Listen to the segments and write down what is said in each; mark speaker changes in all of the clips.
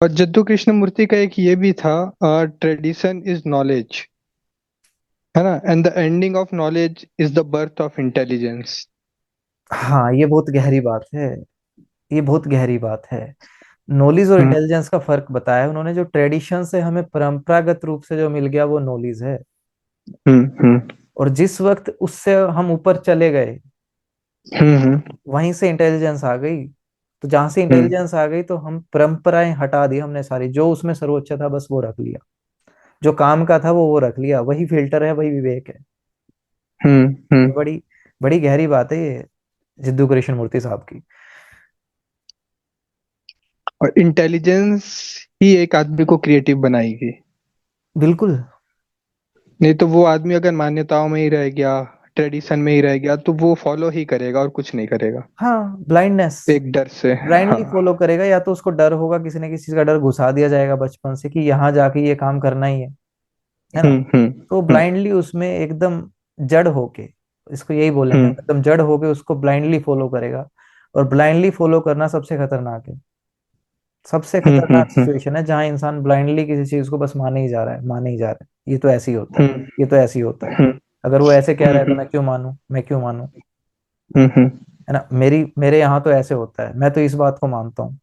Speaker 1: और जद्दू कृष्णमूर्ति का एक ये भी था, ट्रेडिशन इज नॉलेज, है ना, and the ending of knowledge is the birth of intelligence.
Speaker 2: हाँ, ये बहुत गहरी बात है। ये बहुत गहरी बात है। नॉलेज और
Speaker 1: हम्म
Speaker 2: इंटेलिजेंस का फर्क बताया है उन्होंने। जो ट्रेडिशन से हमें परंपरागत रूप से जो मिल गया वो नॉलेज है।
Speaker 1: हम्म
Speaker 2: और जिस वक्त उससे हम ऊपर चले गए,
Speaker 1: हम्म
Speaker 2: वहीं से इंटेलिजेंस आ गई। तो जहां से
Speaker 1: हम्म
Speaker 2: इंटेलिजेंस आ गई तो हम परंपराएं हटा दी हमने सारी। जो उसमें सर्वोच्च था बस वो रख लिया। जो काम का था वो रख लिया। वही फिल्टर है, वही विवेक है। ये
Speaker 1: हम्म।
Speaker 2: बड़ी बड़ी गहरी बात है ये, जिद्दू कृष्णमूर्ति साहब की।
Speaker 1: और इंटेलिजेंस ही एक आदमी को क्रिएटिव बनाएगी।
Speaker 2: बिल्कुल।
Speaker 1: नहीं तो वो आदमी अगर मान्यताओं में ही रह गया, ट्रेडिशन में ही रह गया, तो वो फॉलो ही करेगा और कुछ नहीं करेगा,
Speaker 2: हाँ, ब्लाइंडनेस।
Speaker 1: एक डर से। हाँ।
Speaker 2: ब्लाइंडली फॉलो करेगा, या तो उसको डर होगा, किसी न किसी चीज का डर घुसा दिया जाएगा बचपन से कि यहाँ जाके ये काम करना ही है ना।
Speaker 1: हम्म
Speaker 2: तो
Speaker 1: हम्म
Speaker 2: ब्लाइंडली उसमें एकदम जड़ होके, इसको यही बोलेंगे हम,
Speaker 1: हम्म
Speaker 2: एकदम जड़ होके उसको ब्लाइंडली फॉलो करेगा। और ब्लाइंडली फॉलो करना सबसे खतरनाक है। सबसे खतरनाक
Speaker 1: हम्म
Speaker 2: सिचुएशन है जहां इंसान ब्लाइंडली किसी चीज को बस माने ही जा रहा है, माने ही जा रहा है। ये तो ऐसे ही होता है,
Speaker 1: हम्म
Speaker 2: ये तो ऐसे ही होता है।
Speaker 1: हम्म
Speaker 2: अगर वो ऐसे कह रहा है तो
Speaker 1: हम्म
Speaker 2: मैं क्यों मानूं, मैं क्यों मानूं।
Speaker 1: हम्म
Speaker 2: है ना। मेरे यहाँ तो ऐसे होता है, मैं तो इस बात को मानता हूँ।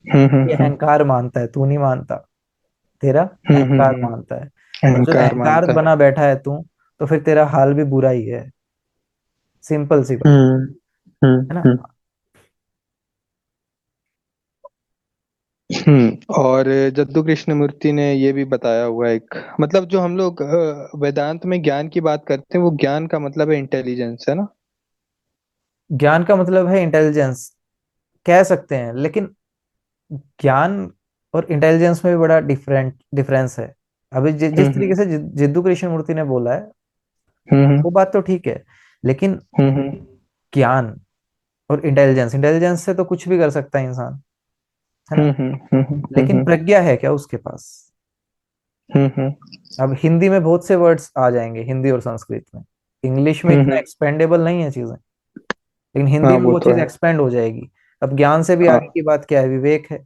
Speaker 2: ये
Speaker 1: हम्म
Speaker 2: अहंकार मानता है, तू नहीं मानता। तेरा अहंकार
Speaker 1: हम्म।
Speaker 2: मानता है। और जो
Speaker 1: अहंकार
Speaker 2: अहंकार
Speaker 1: मानता है।
Speaker 2: बना बैठा है तू, तो फिर तेरा हाल भी बुरा ही है। सिंपल सी बात।
Speaker 1: हम्म
Speaker 2: है ना।
Speaker 1: हम्म और जद्दू कृष्णमूर्ति ने ये भी बताया हुआ है एक, मतलब जो हम लोग वेदांत में ज्ञान की बात करते हैं, वो ज्ञान का मतलब है इंटेलिजेंस, है ना।
Speaker 2: ज्ञान का मतलब है इंटेलिजेंस, कह सकते हैं। लेकिन ज्ञान और इंटेलिजेंस में भी बड़ा डिफरेंस है। अभी जिस तरीके
Speaker 1: हम्म
Speaker 2: से जिद्दू कृष्णमूर्ति ने बोला है,
Speaker 1: हम्म
Speaker 2: वो बात तो ठीक है। लेकिन
Speaker 1: हम्म
Speaker 2: ज्ञान और इंटेलिजेंस, इंटेलिजेंस से तो कुछ भी कर सकता है इंसान। है ना। लेकिन
Speaker 1: हम्म
Speaker 2: प्रज्ञा है क्या उसके पास।
Speaker 1: हम्म
Speaker 2: अब हिंदी में बहुत से वर्ड्स आ जाएंगे, हिंदी और संस्कृत में। इंग्लिश में इतना
Speaker 1: हम्म।
Speaker 2: एक्सपेंडेबल नहीं है चीजें, लेकिन हिंदी
Speaker 1: हाँ
Speaker 2: में
Speaker 1: वो
Speaker 2: वो
Speaker 1: तो
Speaker 2: चीज
Speaker 1: है।
Speaker 2: एक्सपेंड हो जाएगी। अब ज्ञान से भी आगे
Speaker 1: हाँ।
Speaker 2: की बात क्या है, विवेक है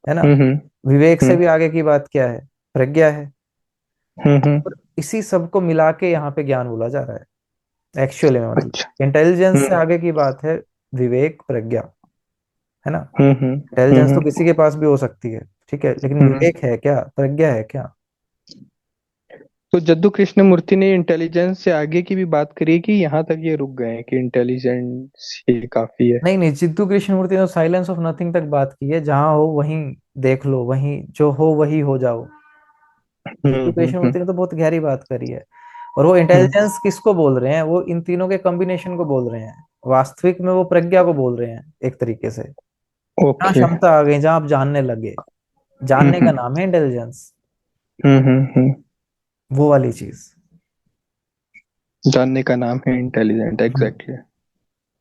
Speaker 2: ना।
Speaker 1: हम्म
Speaker 2: विवेक से
Speaker 1: हम्म
Speaker 2: भी आगे की बात क्या है, प्रज्ञा है।
Speaker 1: हम्म।
Speaker 2: और इसी सब को मिला के यहाँ पे ज्ञान बोला जा रहा है एक्चुअली में। मतलब
Speaker 1: अच्छा।
Speaker 2: इंटेलिजेंस से
Speaker 1: हम्म
Speaker 2: आगे की बात है विवेक, प्रज्ञा। है ना।
Speaker 1: हम्म
Speaker 2: इंटेलिजेंस तो
Speaker 1: हम्म
Speaker 2: किसी के पास भी हो सकती है, ठीक है, लेकिन
Speaker 1: हम्म।
Speaker 2: विवेक है क्या, प्रज्ञा है क्या।
Speaker 1: तो जद्दू कृष्णमूर्ति ने इंटेलिजेंस से आगे की भी बात करी कि यहाँ तक ये रुक गए हैं कि इंटेलिजेंस ही काफी है।
Speaker 2: नहीं नहीं, जिद्दू कृष्णमूर्ति ने साइलेंस ऑफ नथिंग तक बात की है। जहां हो वहीं देख लो, वहीं जो हो वही हो जाओ। जिद्दू
Speaker 1: हम्म।
Speaker 2: कृष्णमूर्ति ने तो बहुत गहरी बात करी है। और वो
Speaker 1: हम्म
Speaker 2: इंटेलिजेंस किसको बोल रहे हैं, वो इन तीनों के कॉम्बिनेशन को बोल रहे हैं। वास्तविक में वो प्रज्ञा को बोल रहे हैं एक तरीके से। जहाँ
Speaker 1: ओके।
Speaker 2: क्षमता आ गई, जहाँ आप जानने लगे, जानने का
Speaker 1: हम्म
Speaker 2: नाम है इंटेलिजेंस।
Speaker 1: हम्म।
Speaker 2: वो वाली चीज।
Speaker 1: जानने का नाम है इंटेलिजेंट,
Speaker 2: हम्म।
Speaker 1: एग्जैक्टली।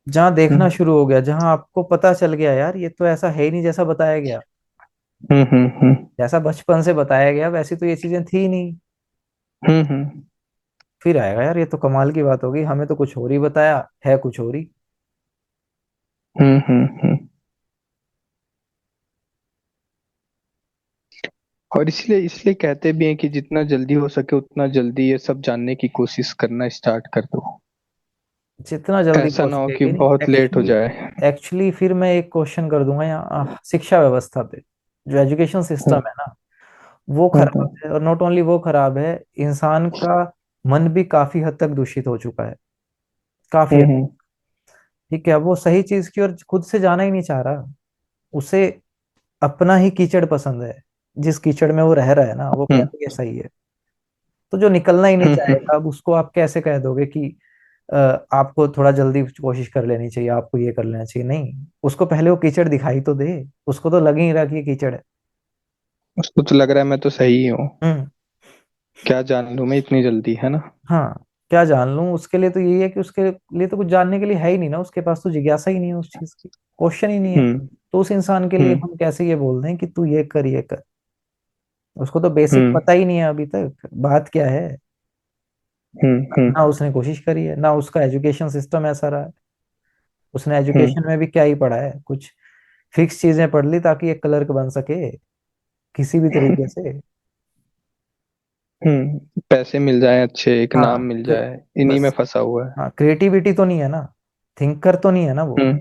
Speaker 2: जहाँ देखना
Speaker 1: हम्म
Speaker 2: शुरू हो गया, जहाँ आपको पता चल गया यार ये तो ऐसा है ही नहीं जैसा बताया गया।
Speaker 1: हम्म।
Speaker 2: जैसा बचपन से बताया गया वैसी तो ये चीजें थी ही नहीं।
Speaker 1: हम्म।
Speaker 2: फिर आएगा यार ये तो कमाल की बात होगी, हमें तो कुछ और ही बताया है, कुछ और ही।
Speaker 1: हम्म। और इसलिए इसलिए कहते भी हैं कि जितना जल्दी हो सके उतना जल्दी ये सब जानने की कोशिश करना स्टार्ट कर दो।
Speaker 2: जितना जल्दी
Speaker 1: ऐसा
Speaker 2: हो
Speaker 1: ना हो
Speaker 2: सके
Speaker 1: कि
Speaker 2: कि नहीं।
Speaker 1: बहुत लेट हो
Speaker 2: एक्चुअली
Speaker 1: जाए।
Speaker 2: एक्चुअली फिर मैं एक क्वेश्चन कर दूंगा यहाँ, शिक्षा व्यवस्था पे। जो एजुकेशन सिस्टम
Speaker 1: हम्म
Speaker 2: है ना, वो खराब
Speaker 1: हम्म
Speaker 2: है। और नॉट ओनली वो खराब है, इंसान का मन भी काफी हद तक दूषित हो चुका है। काफी हद।
Speaker 1: हम्म
Speaker 2: ठीक है, वो सही चीज की ओर खुद से जाना ही नहीं चाह रहा। उसे अपना ही कीचड़ पसंद है। जिस कीचड़ में वो रह रहा है ना, वो
Speaker 1: हम्म
Speaker 2: कहता है ये सही है। तो जो निकलना ही नहीं
Speaker 1: हम्म
Speaker 2: चाहेगा, अब उसको आप कैसे कह दोगे कि आपको थोड़ा जल्दी कोशिश कर लेनी चाहिए, आपको ये कर लेना चाहिए। नहीं, उसको पहले वो कीचड़ दिखाई तो दे। उसको तो लग ही नहीं रहा कि ये कीचड़ है।
Speaker 1: उसको तो लग रहा है मैं तो सही हूँ।
Speaker 2: हम्म।
Speaker 1: क्या जान लूं मैं इतनी जल्दी, है ना।
Speaker 2: हाँ, क्या जान लूं। उसके लिए तो यही है कि उसके लिए तो कुछ जानने के लिए है ही नहीं ना, उसके पास तो जिज्ञासा ही नहीं है उस चीज की, क्वेश्चन ही नहीं है।
Speaker 1: हम्म
Speaker 2: तो उस इंसान के लिए
Speaker 1: हम्म
Speaker 2: हम कैसे ये बोल दें कि तू ये कर, ये कर। उसको तो बेसिक
Speaker 1: हम्म
Speaker 2: पता ही नहीं है अभी तक बात क्या है। ना
Speaker 1: हम्म
Speaker 2: उसने कोशिश करी है, ना उसका एजुकेशन सिस्टम ऐसा रहा है। उसने
Speaker 1: हम्म
Speaker 2: एजुकेशन में भी क्या ही पढ़ा है कुछ। फिक्स चीजें पढ़ ली ताकि एक क्लर्क बन सके किसी भी तरीके से।
Speaker 1: पैसे मिल जाए अच्छे, एक नाम
Speaker 2: हाँ
Speaker 1: मिल जाए, इन्हीं में
Speaker 2: बस।
Speaker 1: फंसा हुआ है।
Speaker 2: हाँ, क्रिएटिविटी तो नहीं है ना, थिंकर तो नहीं है ना वो।
Speaker 1: हम्म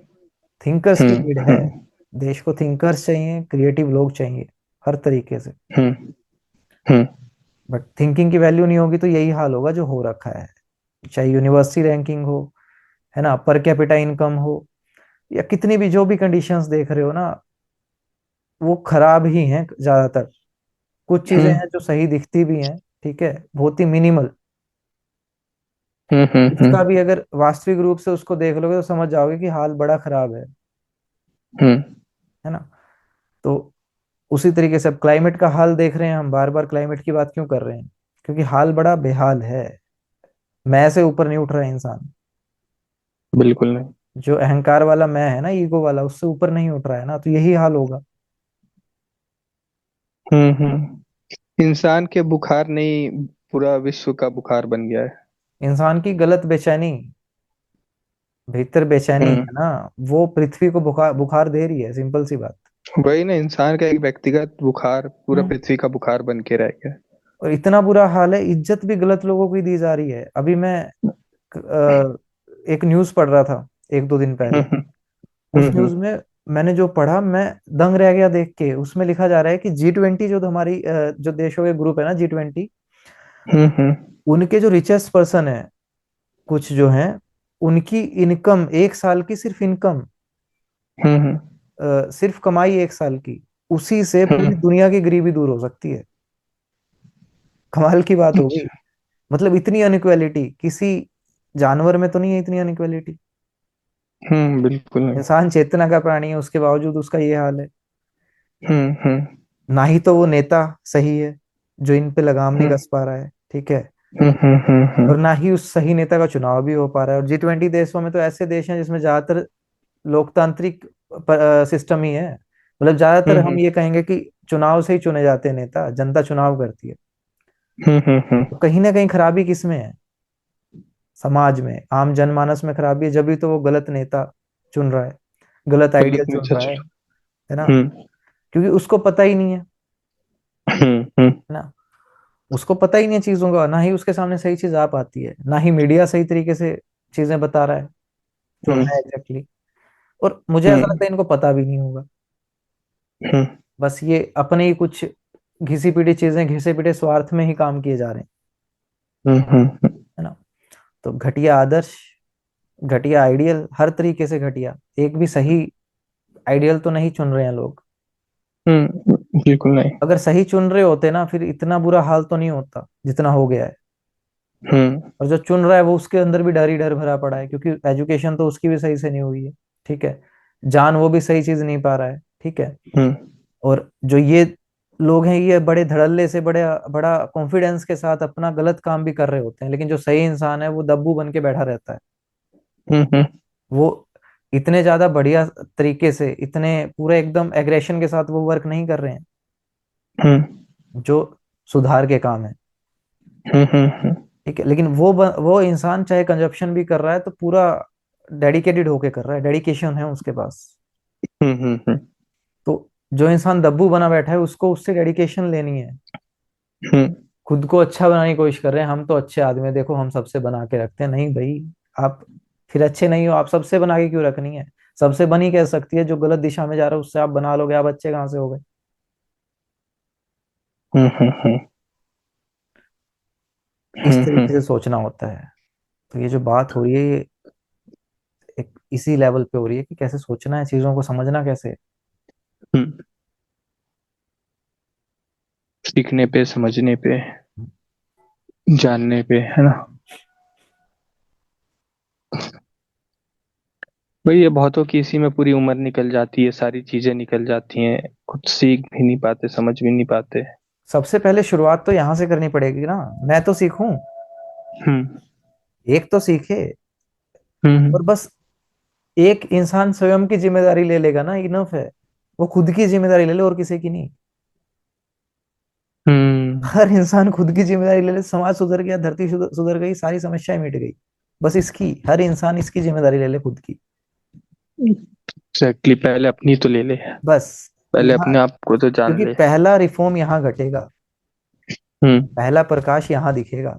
Speaker 2: थिंकर्स की
Speaker 1: हम्म
Speaker 2: नीड है।
Speaker 1: हम्म
Speaker 2: देश को थिंकर्स चाहिए, क्रिएटिव लोग चाहिए हर तरीके से।
Speaker 1: हम्म हम्म
Speaker 2: बट थिंकिंग की वैल्यू नहीं होगी तो यही हाल होगा जो हो रखा है। चाहे यूनिवर्सिटी रैंकिंग हो, है ना, पर कैपिटा इनकम हो, या कितनी भी जो भी कंडीशंस देख रहे हो ना, वो खराब ही हैं ज्यादातर। कुछ चीजें
Speaker 1: हम्म
Speaker 2: हैं जो सही दिखती भी हैं, ठीक है, बहुत ही मिनिमल। उसका
Speaker 1: हम्म
Speaker 2: भी अगर वास्तविक रूप से उसको देख लोगे तो समझ जाओगे कि हाल बड़ा खराब
Speaker 1: हम्म
Speaker 2: है ना। तो उसी तरीके से अब क्लाइमेट का हाल देख रहे हैं हम, बार बार क्लाइमेट की बात क्यों कर रहे हैं? क्योंकि हाल बड़ा बेहाल है। मैं से ऊपर नहीं उठ रहा है इंसान।
Speaker 1: बिल्कुल नहीं।
Speaker 2: जो अहंकार वाला मैं है ना, ईगो वाला, उससे ऊपर नहीं उठ रहा है ना, तो यही हाल होगा।
Speaker 1: इंसान के बुखार नहीं, पूरा विश्व का बुखार बन गया है।
Speaker 2: इंसान की गलत बेचैनी, भीतर बेचैनी
Speaker 1: हम्म
Speaker 2: है ना, वो पृथ्वी को बुखार बुखार दे रही है, सिंपल सी बात।
Speaker 1: वही ना, इंसान का एक व्यक्तिगत बुखार पूरा
Speaker 2: हम्म।
Speaker 1: पृथ्वी का बुखार बन के रह गया।
Speaker 2: और इतना बुरा हाल है, इज्जत भी गलत लोगों को ही दी जा रही है। अभी मैं एक न्यूज पढ़ रहा था एक दो दिन पहले।
Speaker 1: हम्म
Speaker 2: उस न्यूज
Speaker 1: हम्म
Speaker 2: में मैंने जो पढ़ा, मैं दंग रह गया देख के। उसमें लिखा जा रहा है कि G20, जो हमारी जो देशों के ग्रुप है ना, G20,
Speaker 1: हम्म
Speaker 2: उनके जो रिचेस्ट पर्सन है, कुछ जो हैं, उनकी इनकम एक साल की, सिर्फ इनकम,
Speaker 1: हम्म
Speaker 2: सिर्फ कमाई एक साल की, उसी से पूरी
Speaker 1: हम्म
Speaker 2: दुनिया की गरीबी दूर हो सकती है। कमाल की बात हो गई।
Speaker 1: अच्छा।
Speaker 2: मतलब इतनी अनइक्वालिटी किसी जानवर में तो नहीं है, इतनी अनइक्वालिटी।
Speaker 1: बिल्कुल नहीं।
Speaker 2: इंसान चेतना का प्राणी है, उसके बावजूद उसका ये हाल है।
Speaker 1: हम्म
Speaker 2: ना ही तो वो नेता सही है जो इन पे लगाम नहीं
Speaker 1: हम्म
Speaker 2: कस पा रहा है, ठीक है, और
Speaker 1: हम्म
Speaker 2: ना ही उस सही नेता का चुनाव भी हो पा रहा है। और G20 देशों में तो ऐसे देश हैं जिसमें ज्यादातर लोकतांत्रिक सिस्टम ही है। मतलब ज्यादातर हम
Speaker 1: हम्म
Speaker 2: ये कहेंगे कि चुनाव से ही चुने जाते हैं नेता, जनता चुनाव करती है।
Speaker 1: हम्म
Speaker 2: तो कहीं ना कहीं खराबी किसमें है? समाज में, आम जनमानस में खराबी है, जब भी तो वो गलत नेता चुन रहा है, गलत
Speaker 1: गलत
Speaker 2: आइडिया
Speaker 1: में
Speaker 2: चुन रहा
Speaker 1: सच।
Speaker 2: है ना।
Speaker 1: हम्म
Speaker 2: क्योंकि उसको पता ही नहीं
Speaker 1: हम्म
Speaker 2: है ना, उसको पता ही नहीं है चीजों का, ना ही उसके सामने सही चीज आ पाती है, ना ही मीडिया सही तरीके से चीजें बता रहा है जो
Speaker 1: हम्म
Speaker 2: है एग्जैक्टली। और मुझे ऐसा
Speaker 1: हम्म
Speaker 2: लगता है इनको पता भी नहीं होगा।
Speaker 1: हम्म
Speaker 2: बस ये अपने ही कुछ घिसी पिटी चीजें, घिसे पिटे स्वार्थ में ही काम किए जा रहे हैं,
Speaker 1: हम्म
Speaker 2: है ना। तो घटिया आदर्श, घटिया आइडियल, हर तरीके से घटिया। एक भी सही आइडियल तो नहीं चुन रहे हैं लोग।
Speaker 1: बिल्कुल नहीं।
Speaker 2: अगर सही चुन रहे होते ना, फिर इतना बुरा हाल तो नहीं होता जितना हो गया है।
Speaker 1: हम्म
Speaker 2: और जो चुन रहा है वो, उसके अंदर भी डर ही डर भरा पड़ा है, क्योंकि एजुकेशन तो उसकी भी सही से नहीं हुई है, ठीक है, जान वो भी सही चीज नहीं पा रहा है, ठीक है।
Speaker 1: हम्म
Speaker 2: और जो ये लोग हैं, ये बड़े धड़ल्ले से, बड़े बड़ा कॉन्फिडेंस के साथ अपना गलत काम भी कर रहे होते हैं, लेकिन जो सही इंसान है वो दब्बू बन के बैठा रहता है।
Speaker 1: हम्म
Speaker 2: वो इतने ज्यादा बढ़िया तरीके से, इतने पूरे एकदम एग्रेशन के साथ वो वर्क नहीं कर रहे हैं
Speaker 1: हम्म
Speaker 2: जो सुधार के काम है,
Speaker 1: हम्म
Speaker 2: ठीक है। लेकिन वो इंसान चाहे कंजप्शन भी कर रहा है तो पूरा डेडिकेटेड होके कर रहा है, डेडिकेशन है उसके पास।
Speaker 1: हम्म
Speaker 2: तो जो इंसान दब्बू बना बैठा है, उसको उससे डेडिकेशन लेनी है।
Speaker 1: हम्म
Speaker 2: खुद को अच्छा बनाने की कोशिश कर रहे हैं, हम तो अच्छे आदमी हैं, देखो हम सबसे बना के रखते हैं। नहीं भाई, आप फिर अच्छे नहीं हो, आप सबसे बना के क्यों रखनी है? सबसे बनी कह सकती है, जो गलत दिशा में जा रहा है उससे आप बना लोगे, आप अच्छे कहाँ से हो गए?
Speaker 1: हम्म
Speaker 2: इस तरीके से
Speaker 1: हम्म
Speaker 2: सोचना होता है। तो ये जो बात हो रही है, ये एक इसी लेवल पे हो रही है कि कैसे सोचना है, चीजों को समझना कैसे है।
Speaker 1: हम्म सीखने पे, समझने पे, जानने पे, है ना। भाई ये बहुतों की इसी में पूरी उम्र निकल जाती है, सारी चीजें निकल जाती हैं, कुछ सीख भी नहीं पाते, समझ भी नहीं पाते।
Speaker 2: सबसे पहले शुरुआत तो यहाँ से करनी पड़ेगी ना, मैं तो सीखूं,
Speaker 1: हम्म
Speaker 2: एक तो सीखे। और
Speaker 1: हम्म
Speaker 2: बस एक इंसान स्वयं की जिम्मेदारी ले लेगा ना, इनफ है। वो खुद की जिम्मेदारी ले ले और किसी की नहीं।
Speaker 1: हम्म
Speaker 2: हर इंसान खुद की जिम्मेदारी ले ले, समाज सुधर गया, धरती सुधर गई, सारी समस्याएं मिट गई। बस इसकी, हर इंसान इसकी जिम्मेदारी ले ले खुद की।
Speaker 1: एग्जैक्टली, पहले अपनी तो ले ले।
Speaker 2: बस
Speaker 1: पहले
Speaker 2: यहाँ,
Speaker 1: अपने आप को तो जान
Speaker 2: क्योंकि
Speaker 1: ले।
Speaker 2: पहला रिफॉर्म यहाँ घटेगा,
Speaker 1: हम्म।
Speaker 2: पहला प्रकाश यहाँ दिखेगा।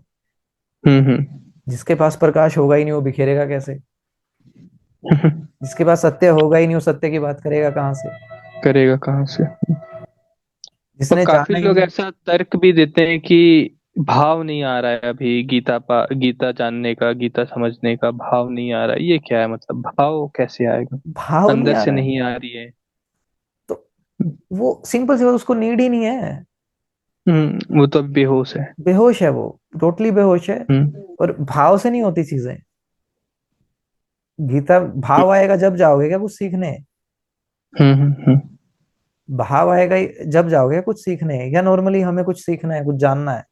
Speaker 1: हम्म।
Speaker 2: जिसके पास प्रकाश होगा ही नहीं वो बिखेरेगा कैसे? जिसके पास सत्य होगा ही नहीं वो सत्य की बात करेगा कहाँ से?
Speaker 1: करेगा कहाँ से? और
Speaker 2: जिसने
Speaker 1: काफी
Speaker 2: जाना ही
Speaker 1: लोग
Speaker 2: नहीं।
Speaker 1: ऐसा तर्क भी देते हैं कि भाव नहीं आ रहा है अभी, गीता जानने का, गीता समझने का भाव नहीं आ रहा है। ये क्या है? मतलब भाव कैसे आएगा?
Speaker 2: भाव नहीं
Speaker 1: अंदर
Speaker 2: आ
Speaker 1: से
Speaker 2: रहा है
Speaker 1: नहीं आ रही है।
Speaker 2: तो वो सिंपल सी बात, उसको नीड ही नहीं है।
Speaker 1: वो तो बेहोश है।
Speaker 2: बेहोश है वो, टोटली बेहोश है।
Speaker 1: हम्म।
Speaker 2: और भाव से नहीं होती चीजें। गीता, भाव आएगा जब जाओगे क्या कुछ सीखने?
Speaker 1: हम्म।
Speaker 2: भाव आएगा जब जाओगे कुछ सीखने, या नॉर्मली हमें कुछ सीखना है, कुछ जानना है?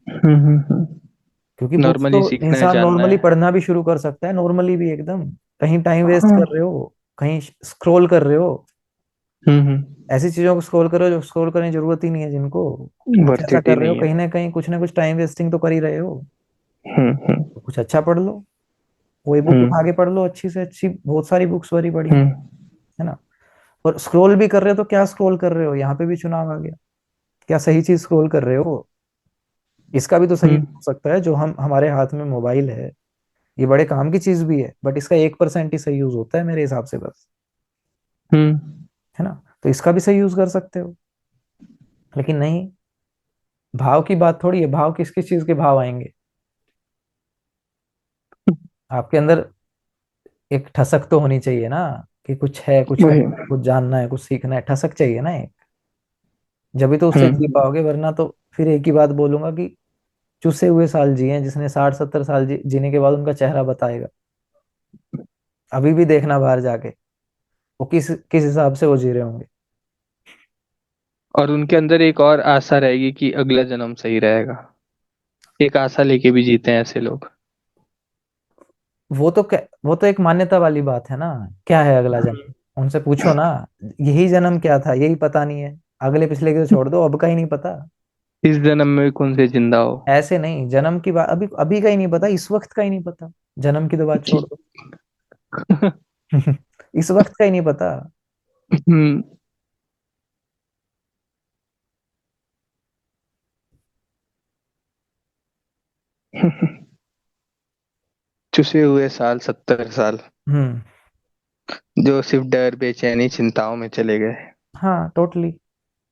Speaker 2: क्योंकि बुक्स तो
Speaker 1: नॉर्मली सीखना है,
Speaker 2: इंसान
Speaker 1: जानना
Speaker 2: नॉर्मली
Speaker 1: है।
Speaker 2: पढ़ना भी शुरू कर सकता है, नॉर्मली भी एकदम। कहीं टाइम वेस्ट
Speaker 1: हाँ।
Speaker 2: कर रहे हो, कहीं स्क्रॉल कर रहे हो, ऐसी चीजों को स्क्रॉल कर रहे हो जो स्क्रॉल करने की जरूरत ही नहीं है जिनको, कुछ ऐसा
Speaker 1: वर्थ ही
Speaker 2: कर रहे हो,
Speaker 1: नहीं है।
Speaker 2: कहीं ना कुछ टाइम वेस्टिंग तो कर ही रहे हो।
Speaker 1: हम्म।
Speaker 2: तो कुछ अच्छा पढ़ लो, कोई बुक
Speaker 1: हम्म।
Speaker 2: उठा के पढ़ लो, अच्छी से अच्छी, बहुत सारी बुक्स भरी पड़ी हैं,
Speaker 1: हम्म।
Speaker 2: है ना? और स्क्रॉल भी कर रहे हो तो क्या स्क्रॉल कर रहे हो, यहाँ पे भी चुनाव आ गया। क्या सही चीज स्क्रॉल कर रहे हो? इसका भी तो सही
Speaker 1: हम्म।
Speaker 2: हो सकता है, जो हम हमारे हाथ में मोबाइल है, ये बड़े काम की चीज भी है, बट इसका 1% ही सही यूज होता है मेरे हिसाब से बस,
Speaker 1: हम्म।
Speaker 2: है ना? तो इसका भी सही यूज कर सकते हो। लेकिन नहीं, भाव की बात थोड़ी है, भाव किस किस चीज के भाव आएंगे? आपके अंदर एक ठसक तो होनी चाहिए ना, कि कुछ है, कुछ
Speaker 1: वही।
Speaker 2: करना है, कुछ जानना है, कुछ सीखना है, ठसक चाहिए ना एक। जब भी तो उससे जी
Speaker 1: हम्म।
Speaker 2: पाओगे, वरना तो फिर एक ही बात बोलूंगा कि चुसे हुए साल जिए, जिसने 60-70 साल जीने के बाद उनका चेहरा बताएगा। अभी भी देखना बाहर जाके, वो किस किस हिसाब से वो जी रहे होंगे।
Speaker 1: और उनके अंदर एक और आशा रहेगी कि अगला जन्म सही रहेगा। एक आशा लेके भी जीते हैं ऐसे लोग।
Speaker 2: वो तो एक मान्यता वाली बात है ना। क्या है अगला जन्म? उनसे पूछो ना, यही जन्म क्या था यही पता नहीं है, अगले पिछले के तो छोड़ दो, अब का ही नहीं पता।
Speaker 1: इस जन्म में कौन से जिंदा हो।
Speaker 2: ऐसे नहीं, जन्म की बात अभी अभी का ही नहीं पता, इस वक्त का ही नहीं पता। जन्म की तो बात छोड़ दो। इस वक्त का ही नहीं पता।
Speaker 1: हम्म। चुसे हुए साल, 70 साल,
Speaker 2: हम्म।
Speaker 1: जो सिर्फ डर, बेचैनी, चिंताओं में चले गए।
Speaker 2: हाँ टोटली।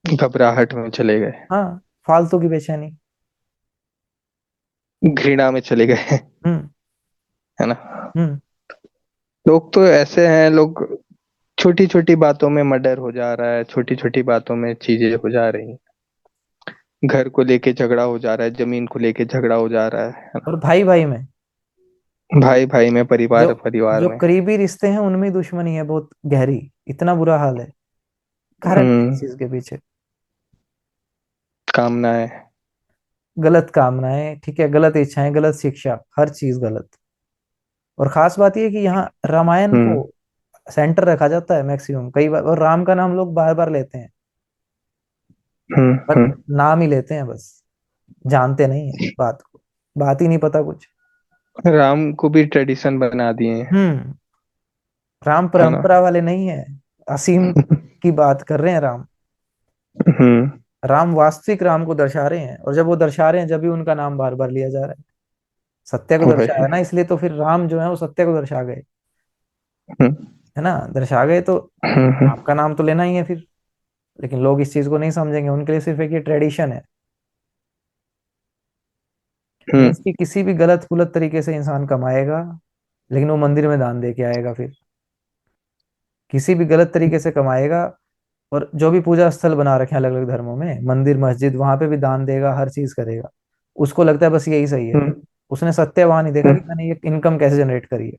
Speaker 1: घबराहट में चले गए।
Speaker 2: हाँ, फालतू की बेचैनी।
Speaker 1: घृणा में चले गए।
Speaker 2: हम्म।
Speaker 1: है ना?
Speaker 2: हम्म।
Speaker 1: लोग तो ऐसे हैं, लोग छोटी छोटी बातों में मर्डर हो जा रहा है, छोटी छोटी बातों में चीजें हो जा रही हैं। घर को लेके झगड़ा हो जा रहा है, जमीन को लेके झगड़ा हो जा रहा है
Speaker 2: और
Speaker 1: ना?
Speaker 2: भाई भाई में,
Speaker 1: भाई भाई में,
Speaker 2: जो
Speaker 1: परिवार परिवार
Speaker 2: जो
Speaker 1: में।
Speaker 2: करीबी रिश्ते हैं उनमें दुश्मनी है बहुत गहरी। इतना बुरा हाल है। कारण क्या है इस चीज के पीछे?
Speaker 1: कामनाएं।
Speaker 2: गलत कामनाएं, ठीक है, गलत इच्छाएं, गलत शिक्षा, हर चीज गलत। और खास बात यह है कि यहाँ रामायण को
Speaker 1: हम्म।
Speaker 2: सेंटर रखा जाता है मैक्सिमम, कई बार, और राम का नाम लोग बार बार लेते हैं, पर
Speaker 1: हम्म।
Speaker 2: नाम ही लेते हैं बस, जानते नहीं है बात को, बात ही नहीं पता कुछ।
Speaker 1: राम को भी ट्रेडिशन बना दिए हैं।
Speaker 2: हम्म। राम
Speaker 1: है ना?
Speaker 2: परंपरा वाले नहीं है, असीम की बात कर रहे हैं राम।
Speaker 1: हम्म।
Speaker 2: राम वास्तविक राम को दर्शा रहे हैं, और जब वो दर्शा रहे हैं जब भी उनका नाम बार बार लिया जा रहा है। सत्य को दर्शाया
Speaker 1: वही।
Speaker 2: ना, इसलिए तो फिर राम जो है वो सत्य को दर्शा गए,
Speaker 1: हम्म।
Speaker 2: है ना? दर्शा गए तो
Speaker 1: हम्म।
Speaker 2: आपका नाम तो लेना ही है फिर। लेकिन लोग इस चीज को नहीं समझेंगे, उनके लिए सिर्फ एक ये ट्रेडिशन है।
Speaker 1: हम्म।
Speaker 2: मीन्स कि किसी भी गलत पुलत तरीके से इंसान कमाएगा, लेकिन वो मंदिर में दान दे के आएगा फिर। किसी भी गलत तरीके से कमाएगा, और जो भी पूजा स्थल बना रखे हैं अलग अलग धर्मों में, मंदिर मस्जिद, वहां पे भी दान देगा, हर चीज करेगा। उसको लगता है बस यही सही है।
Speaker 1: हम्म।
Speaker 2: उसने सत्य वहां नहीं देखा कि मैंने ये इनकम कैसे जनरेट करी है।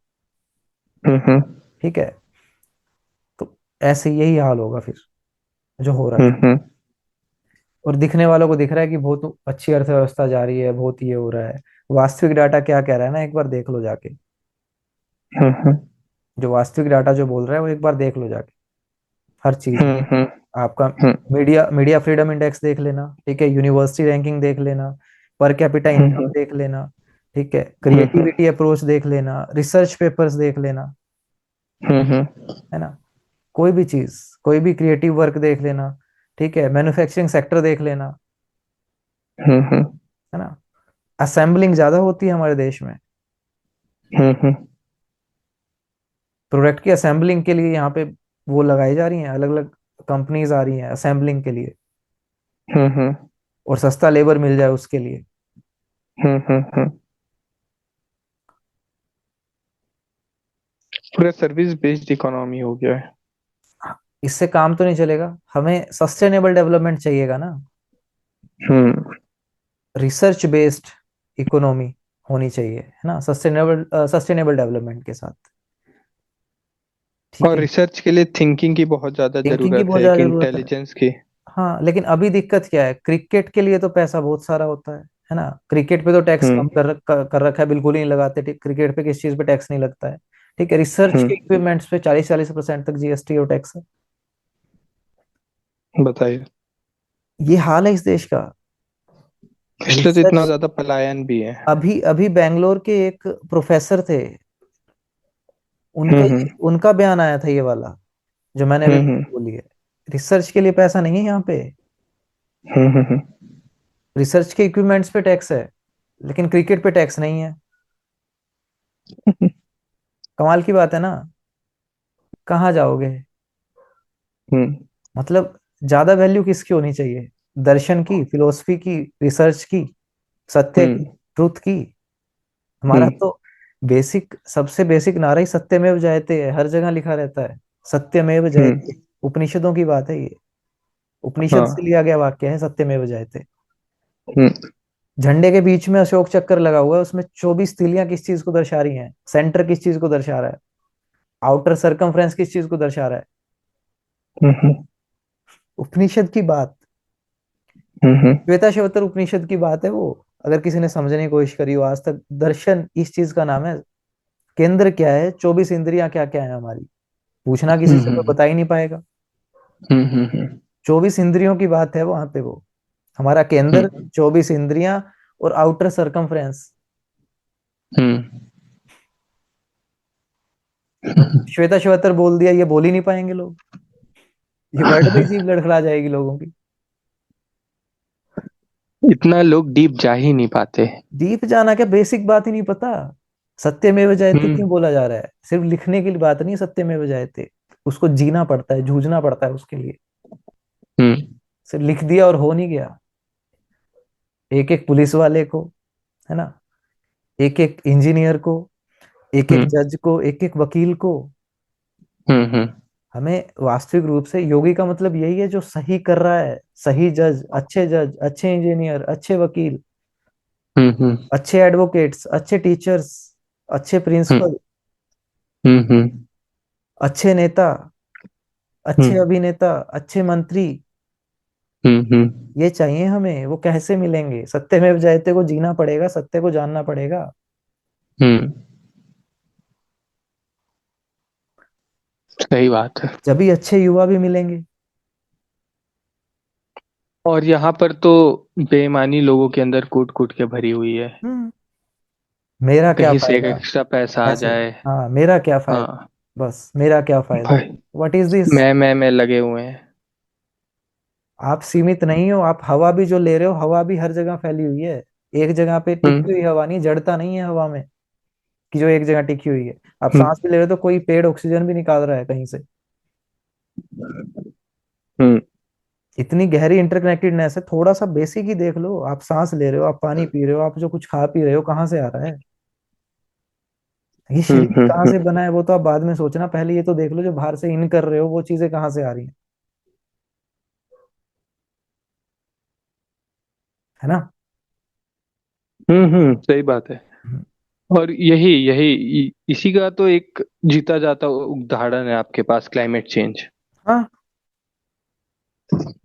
Speaker 1: हम्म।
Speaker 2: ठीक है? तो ऐसे यही हाल होगा फिर, जो हो रखा है।
Speaker 1: हम्म।
Speaker 2: और दिखने वालों को दिख रहा है कि बहुत अच्छी अर्थव्यवस्था जा रही है, बहुत ये हो रहा है। वास्तविक डाटा क्या कह रहा है ना, एक बार देख लो जाके।
Speaker 1: हम्म।
Speaker 2: जो वास्तविक डाटा जो बोल रहा है वो एक बार देख लो जाके, हर चीज में।
Speaker 1: हम्म।
Speaker 2: आपका मीडिया मीडिया फ्रीडम इंडेक्स देख लेना, ठीक है, यूनिवर्सिटी रैंकिंग देख लेना, पर कैपिटा इनकम
Speaker 1: हम्म।
Speaker 2: देख लेना, ठीक है,
Speaker 1: हम्म।
Speaker 2: क्रिएटिविटी अप्रोच देख लेना, रिसर्च पेपर्स देख लेना।
Speaker 1: हम्म।
Speaker 2: है ना। कोई भी चीज, कोई भी क्रिएटिव वर्क देख लेना, ठीक है, मैन्युफैक्चरिंग सेक्टर देख लेना,
Speaker 1: हम्म।
Speaker 2: है ना। असेंबलिंग ज्यादा होती है हमारे देश में।
Speaker 1: हम्म।
Speaker 2: प्रोडक्ट की असेंबलिंग के लिए यहाँ पे वो लगाई जा रही हैं, अलग अलग कंपनीज आ रही हैं असेंबलिंग के लिए,
Speaker 1: हम्म।
Speaker 2: और सस्ता लेबर मिल जाए उसके लिए।
Speaker 1: हम्म। पूरा सर्विस बेस्ड इकोनॉमी हो गया है।
Speaker 2: इससे काम तो नहीं चलेगा, हमें सस्टेनेबल डेवलपमेंट चाहिएगा ना।
Speaker 1: हम्म।
Speaker 2: रिसर्च बेस्ड इकोनॉमी होनी चाहिए, है ना, सस्टेनेबल डेवलपमेंट के साथ। ठीक
Speaker 1: और
Speaker 2: है।
Speaker 1: रिसर्च के लिए थिंकिंग की बहुत ज्यादा
Speaker 2: थिंकिंग की
Speaker 1: जरूरत
Speaker 2: बहुत
Speaker 1: है,
Speaker 2: ज्यादा
Speaker 1: कि
Speaker 2: जरूरत है।
Speaker 1: इंटेलिजेंस की।
Speaker 2: हाँ, लेकिन अभी दिक्कत क्या है, क्रिकेट के लिए तो पैसा बहुत सारा होता है ना। क्रिकेट पे तो टैक्स कम
Speaker 1: हम्म।
Speaker 2: कर रखा है, बिल्कुल ही नहीं लगाते। क्रिकेट पे किस चीज पे टैक्स नहीं लगता है। ठीक है, रिसर्च के
Speaker 1: हम्म।
Speaker 2: इक्विपमेंट्स पे 40-40% तक जीएसटी और टैक्स है।
Speaker 1: बताइए।
Speaker 2: ये हाल है इस देश का।
Speaker 1: इसलिए तो इतना
Speaker 2: रिसर्च,
Speaker 1: ज्यादा पलायन भी है।
Speaker 2: अभी अभी बैंगलोर के एक प्रोफेसर थे,
Speaker 1: हम्म।
Speaker 2: उनका बयान आया था ये वाला, जो मैंने अभी
Speaker 1: हम्म।
Speaker 2: बोली है। रिसर्च के लिए पैसा नहीं है यहाँ पे।
Speaker 1: हम्म।
Speaker 2: रिसर्च के इक्विपमेंट्स पे टैक्स है, लेकिन क्रिकेट पे टैक्स नहीं है। कमाल की बात है ना। कहाँ जाओगे।
Speaker 1: हम्म।
Speaker 2: मतलब ज्यादा वैल्यू किसकी होनी चाहिए, दर्शन की, फिलोसफी की, रिसर्च की, सत्य की,
Speaker 1: हम्म।
Speaker 2: ट्रुथ की। हमारा
Speaker 1: हम्म।
Speaker 2: तो बेसिक, सबसे बेसिक नारा ही सत्यमेव जयते है, हर जगह लिखा रहता है, सत्यमेव जयते।
Speaker 1: हम्म।
Speaker 2: उपनिषदों की बात है ये, उपनिषद से
Speaker 1: हाँ।
Speaker 2: लिया गया वाक्य है सत्यमेव जयते।
Speaker 1: हम्म।
Speaker 2: झंडे के बीच में अशोक चक्र लगा हुआ है, उसमें 24 तीलियां किस चीज को दर्शा रही हैं, सेंटर किस चीज को दर्शा रहा है, आउटर सरकमफ्रेंस किस चीज को दर्शा रहा है।
Speaker 1: हम्म।
Speaker 2: उपनिषद की बात,
Speaker 1: हम्म।
Speaker 2: श्वेता श्वतर उपनिषद की बात है वो। अगर किसी ने समझने की कोशिश करी हो आज तक, दर्शन इस चीज का नाम है। केंद्र क्या है, 24 इंद्रियां क्या क्या है हमारी, पूछना किसी से कोई
Speaker 1: हम्म।
Speaker 2: बता ही नहीं पाएगा।
Speaker 1: हम्म।
Speaker 2: 24 इंद्रियों की बात है वहां पे वो, हमारा केंद्र,
Speaker 1: हम्म।
Speaker 2: 24 इंद्रियां, और आउटर सरकमफ्रेंस।
Speaker 1: हम्म।
Speaker 2: तो श्वेता श्वतर बोल दिया, ये बोल ही नहीं पाएंगे लोग। ये वर्ड में ही जीभ लड़खड़ा जाएगी लोगों की।
Speaker 1: इतना लोग डीप जा ही नहीं पाते।
Speaker 2: डीप जाना क्या, बेसिक बात ही नहीं पता। सत्यमेव जयते
Speaker 1: हम्म।
Speaker 2: क्यों बोला जा रहा है, सिर्फ लिखने की बात नहीं है सत्यमेव जयते। उसको जीना पड़ता है, जूझना पड़ता है उसके लिए।
Speaker 1: हम्म।
Speaker 2: सिर्फ लिख दिया और हो नहीं गया। एक एक पुलिस वाले को, है ना, एक एक इंजीनियर को, एक एक
Speaker 1: हम्म।
Speaker 2: जज को, एक एक वकील को,
Speaker 1: हम्म।
Speaker 2: हमें वास्तविक रूप से योगी का मतलब यही है, जो सही कर रहा है। सही जज, अच्छे इंजीनियर, अच्छे वकील,
Speaker 1: हम्म।
Speaker 2: अच्छे एडवोकेट्स, अच्छे टीचर्स, अच्छे
Speaker 1: हम्म।
Speaker 2: प्रिंसिपल,
Speaker 1: हम्म।
Speaker 2: अच्छे नेता, अच्छे
Speaker 1: हम्म।
Speaker 2: अभिनेता, अच्छे मंत्री।
Speaker 1: हम्म।
Speaker 2: ये चाहिए हमें। वो कैसे मिलेंगे, सत्यमेव जयते को जीना पड़ेगा, सत्य को जानना पड़ेगा।
Speaker 1: हम्म। सही बात है।
Speaker 2: जब अच्छे युवा भी मिलेंगे।
Speaker 1: और यहाँ पर तो बेईमानी लोगों के अंदर कूट कूट के भरी हुई है।
Speaker 2: हम्म। मेरा क्या
Speaker 1: कहीं से एक
Speaker 2: फायदा,
Speaker 1: एक्स्ट्रा पैसा आ
Speaker 2: ऐसे।
Speaker 1: जाए।
Speaker 2: हाँ, मेरा क्या फायदा,
Speaker 1: हाँ।
Speaker 2: बस मेरा क्या फायदा।
Speaker 1: भाई,
Speaker 2: व्हाट इज दिस।
Speaker 1: मैं लगे हुए हैं।
Speaker 2: आप सीमित नहीं हो, आप हवा भी जो ले रहे हो, हवा भी हर जगह फैली हुई है। एक जगह पे टिकी
Speaker 1: हम्म।
Speaker 2: हुई हवा नहीं, जड़ता नहीं है हवा में, कि जो एक जगह टिकी हुई है। आप
Speaker 1: हम्म।
Speaker 2: सांस भी ले रहे हो तो कोई पेड़ ऑक्सीजन भी निकाल रहा है कहीं से।
Speaker 1: हम्म।
Speaker 2: इतनी गहरी इंटरकनेक्टेडनेस है, थोड़ा सा बेसिक ही देख लो। आप सांस ले रहे हो, आप पानी पी रहे हो, आप जो कुछ खा पी रहे हो, कहाँ से आ रहा है। ये
Speaker 1: हम्म।
Speaker 2: शरीर कहाँ से
Speaker 1: हम्म।
Speaker 2: बना है वो तो आप बाद में सोचना, पहले ये तो देख लो जो बाहर से इन कर रहे हो वो चीजें कहाँ से आ रही हैं, है ना।
Speaker 1: सही बात है। और यही यही इसी का तो एक जीता जाता उदाहरण है आपके पास, क्लाइमेट चेंज।
Speaker 2: हाँ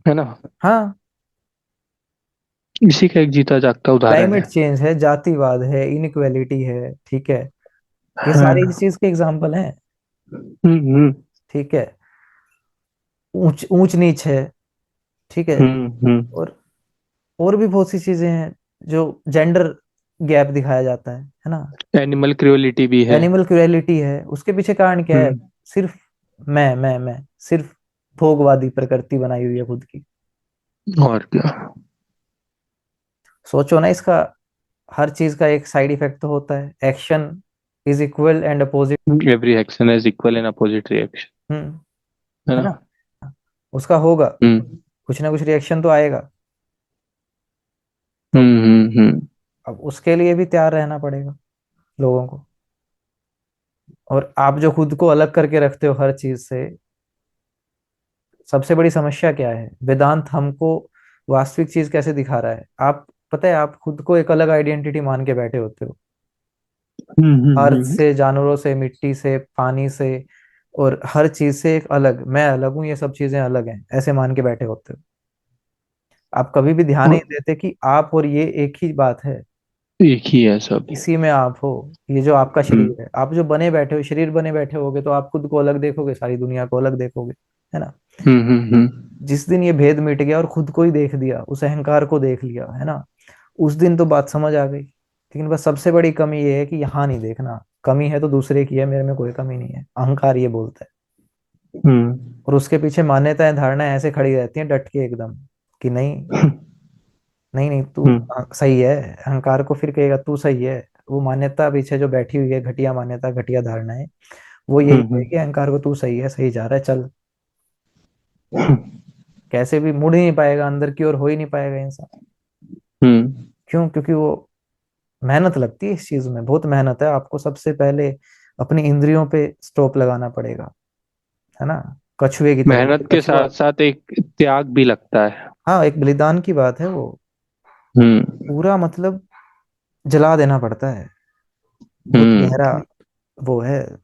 Speaker 1: है ना।
Speaker 2: हाँ।
Speaker 1: इसी का एक जीता जागता उदाहरण
Speaker 2: क्लाइमेट
Speaker 1: है।
Speaker 2: चेंज है, जातिवाद है, इनइक्वेलिटी है, ठीक है। ये सारी इस
Speaker 1: हाँ।
Speaker 2: चीज के एग्जाम्पल हैं।
Speaker 1: हम्म।
Speaker 2: ठीक है। ऊंच ऊंच नीच है, ठीक है।
Speaker 1: हम्म।
Speaker 2: और और भी बहुत सी चीजें हैं, जो जेंडर गैप दिखाया जाता है ना।
Speaker 1: एनिमल क्रूएलिटी भी है।
Speaker 2: एनिमल क्रुएलिटी है, उसके पीछे कारण क्या है।
Speaker 1: हम्म।
Speaker 2: सिर्फ मैं सिर्फ भोगवादी प्रकृति बनाई हुई है खुद की।
Speaker 1: और क्या।
Speaker 2: सोचो ना इसका, हर चीज का एक साइड इफेक्ट तो होता है। Action is equal and opposite.
Speaker 1: Every action is equal and opposite reaction.
Speaker 2: Hmm.
Speaker 1: है
Speaker 2: है
Speaker 1: ना।
Speaker 2: ना। उसका होगा,
Speaker 1: हम्म
Speaker 2: कुछ ना कुछ रिएक्शन तो आएगा। तो
Speaker 1: हम्म।
Speaker 2: अब उसके लिए भी तैयार रहना पड़ेगा लोगों को। और आप जो खुद को अलग करके रखते हो हर चीज से, सबसे बड़ी समस्या क्या है? वेदांत हमको वास्तविक चीज कैसे दिखा रहा है? आप, पता है, आप खुद को एक अलग आइडेंटिटी मान के बैठे होते हो। अर्थ
Speaker 1: हम्म।
Speaker 2: से, जानवरों से, मिट्टी से, पानी से, और हर चीज से एक अलग, मैं अलग हूँ, ये सब चीजें अलग हैं, ऐसे मान के बैठे होते हो। आप कभी भी ध्यान नहीं देते कि आप और ये एक ही बात है।
Speaker 1: एक ही है सब।
Speaker 2: इसी में आप हो। ये जो आपका
Speaker 1: हम्म
Speaker 2: शरीर है, आप जो बने बैठे हो, शरीर बने बैठे होगे, तो आप खुद को अलग देखोगे, सारी दुनिया को अलग देखोगे। है ना।
Speaker 1: हम्म।
Speaker 2: जिस दिन ये भेद मिट गया और खुद को ही देख लिया, उस अहंकार को देख लिया, है ना, उस दिन तो बात समझ आ गई। लेकिन बस सबसे बड़ी कमी ये है कि यहाँ नहीं देखना। कमी है तो दूसरे की है, मेरे में कोई कमी नहीं है, अहंकार ये बोलता है।
Speaker 1: हम्म
Speaker 2: और उसके पीछे मान्यताएं, धारणाएं ऐसे खड़ी रहती हैं डट के एकदम, कि नहीं, नहीं नहीं तू
Speaker 1: हम्म
Speaker 2: सही है। अहंकार को फिर कहेगा तू सही है। वो मान्यता पीछे जो बैठी हुई है, घटिया मान्यता, घटिया धारणाएं, वो यही
Speaker 1: हम्म
Speaker 2: कहेगी अहंकार को, तू सही है, सही जा रहा है, चल।
Speaker 1: हम्म
Speaker 2: कैसे भी मुड़ ही नहीं पाएगा अंदर की ओर, हो ही नहीं पाएगा इंसान। क्यों? क्योंकि वो मेहनत लगती है इस चीज में, बहुत मेहनत है। आपको सबसे पहले अपनी इंद्रियों पे स्टॉप लगाना पड़ेगा, है ना। कछुए की तरह,
Speaker 1: मेहनत
Speaker 2: जैसे
Speaker 1: के
Speaker 2: कछुआ।
Speaker 1: साथ साथ एक त्याग भी लगता है।
Speaker 2: हाँ, एक बलिदान की बात है वो।
Speaker 1: हम्म
Speaker 2: पूरा मतलब जला देना पड़ता है। बहुत
Speaker 1: हम्म
Speaker 2: गहरा वो है।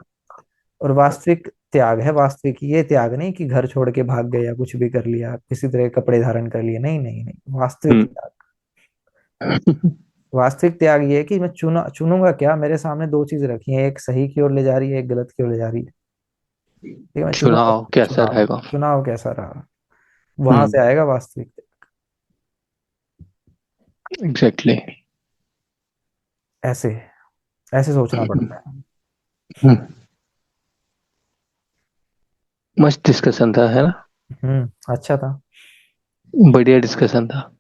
Speaker 2: और वास्तविक त्याग है, वास्तविक ये त्याग नहीं कि घर छोड़ के भाग गए या कुछ भी कर लिया, किसी तरह के कपड़े धारण कर लिए, नहीं नहीं नहीं, वास्तविक
Speaker 1: हम्म
Speaker 2: त्याग। वास्तविक त्याग ये है कि मैं चुनूंगा क्या? मेरे सामने दो चीज रखी है, एक सही की ओर ले जा रही है, एक गलत की ओर ले जा रही है। ठीक है, मैं चुनूंगा।
Speaker 1: चुनाव कैसा
Speaker 2: चुनाव,
Speaker 1: रहेगा।
Speaker 2: चुनाव कैसा रहा, वहां से
Speaker 1: हम्म
Speaker 2: आएगा वास्तविक।
Speaker 1: एग्जैक्टली।
Speaker 2: ऐसे ऐसे सोचना पड़ता है।
Speaker 1: मस्त डिस्कशन था, है ना।
Speaker 2: अच्छा था।
Speaker 1: बढ़िया डिस्कशन था।